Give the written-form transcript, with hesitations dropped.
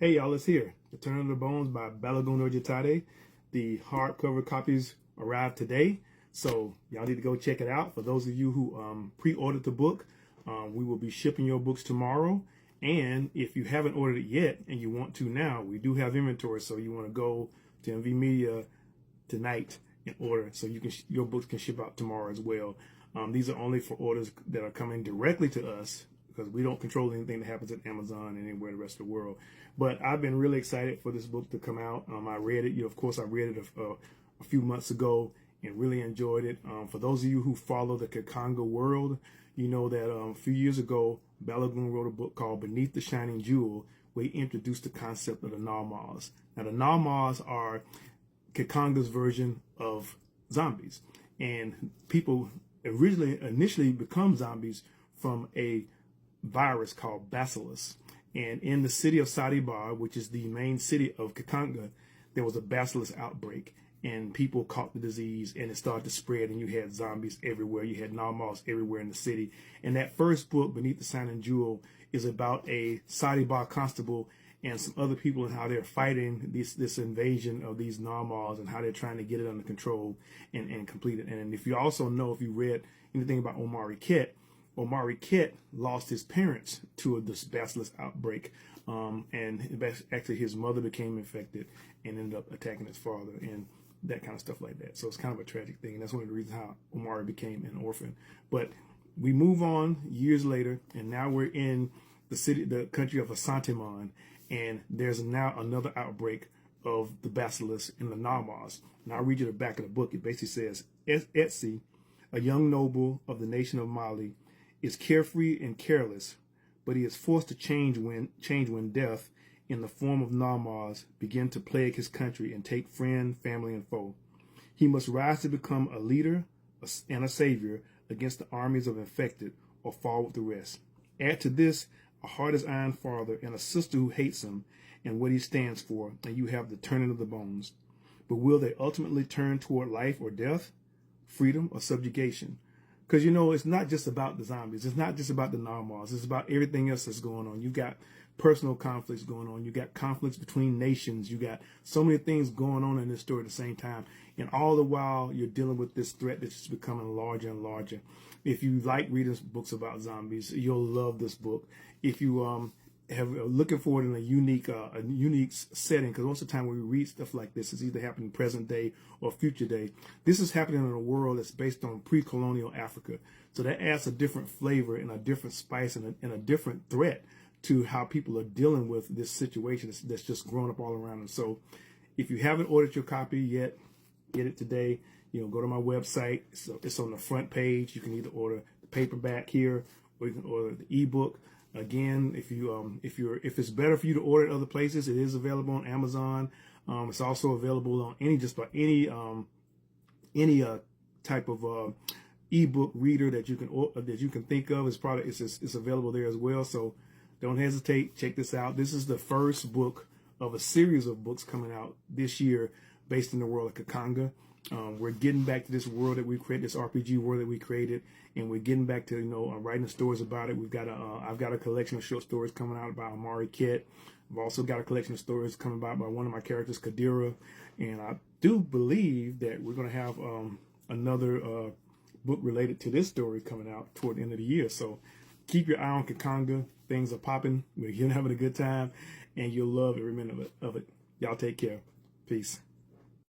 Hey y'all, it's here. Return of the Bones by Balogun Ojitade. The hardcover copies arrived today, so y'all need to go check it out. For those of you who pre-ordered the book, we will be shipping your books tomorrow. And if you haven't ordered it yet and you want to now, we do have inventory, so you want to go to MVmedia tonight and order, so you can your books can ship out tomorrow as well. These are only for orders that are coming directly to us, because we don't control anything that happens at Amazon and anywhere in the rest of the world. But I've been really excited for this book to come out. I read it. Of course, I read it a few months ago and really enjoyed it. For those of you who follow the Ki Khanga world, you know that a few years ago, Balogun wrote a book called Beneath the Shining Jewel, where he introduced the concept of the Gnaw Maws. Now, the Gnaw Maws are Ki Khanga's version of zombies. And people initially become zombies from a virus called bacillus. And in the city of Sadibar, which is the main city of Ki Khanga, there was a bacillus outbreak, and people caught the disease and it started to spread, and you had zombies everywhere. You had Gnaw Maws everywhere in the city. And that first book, Beneath the Shining Jewel, is about a Sadibar constable and some other people and how they're fighting this invasion of these Gnaw Maws and how they're trying to get it under control and complete it. And if you also know, if you read anything about Omari Ket lost his parents to this bacillus outbreak, and actually his mother became infected and ended up attacking his father and that kind of stuff like that. So it's kind of a tragic thing, and that's one of the reasons how Omari became an orphan. But we move on years later, and now we're in the country of Asanteman, and there's now another outbreak of the bacillus in the Gnaw Maws. And I'll read you the back of the book. It basically says, Etsy, a young noble of the nation of Mali, is carefree and careless, but he is forced to change when death, in the form of Gnaw Maws, begin to plague his country and take friend, family, and foe. He must rise to become a leader and a savior against the armies of infected, or fall with the rest. Add to this a hard as iron father and a sister who hates him and what he stands for, and you have the turning of the bones. But will they ultimately turn toward life or death, freedom or subjugation? Because, you know, it's not just about the zombies. It's not just about the Gnaw Maws. It's about everything else that's going on. You've got personal conflicts going on. You got conflicts between nations. You got so many things going on in this story at the same time. And all the while, you're dealing with this threat that's just becoming larger and larger. If you like reading books about zombies, you'll love this book. If you looking for it in a unique setting, because most of the time when we read stuff like this, it's either happening present day or future day. This is happening in a world that's based on pre-colonial Africa, so that adds a different flavor and a different spice and a different threat to how people are dealing with this situation that's just growing up all around them. So if you haven't ordered your copy yet, get it today. You know, go to my website. So it's on the front page. You can either order the paperback here, or you can order the ebook. Again, if it's better for you to order it other places, it is available on Amazon. It's also available on any type of ebook reader that you can think of. It's available there as well. So don't hesitate. Check this out. This is the first book of a series of books coming out this year based in the world of Ki Khanga. We're getting back to this world that we created, this RPG world that we created, and we're getting back to, writing stories about it. I've got a collection of short stories coming out about Omari Ket. I've also got a collection of stories coming out by one of my characters, Kadira, and I do believe that we're going to have another book related to this story coming out toward the end of the year. So keep your eye on Ki Khanga. Things are popping. We're having a good time, and you'll love every minute of it. Y'all take care. Peace.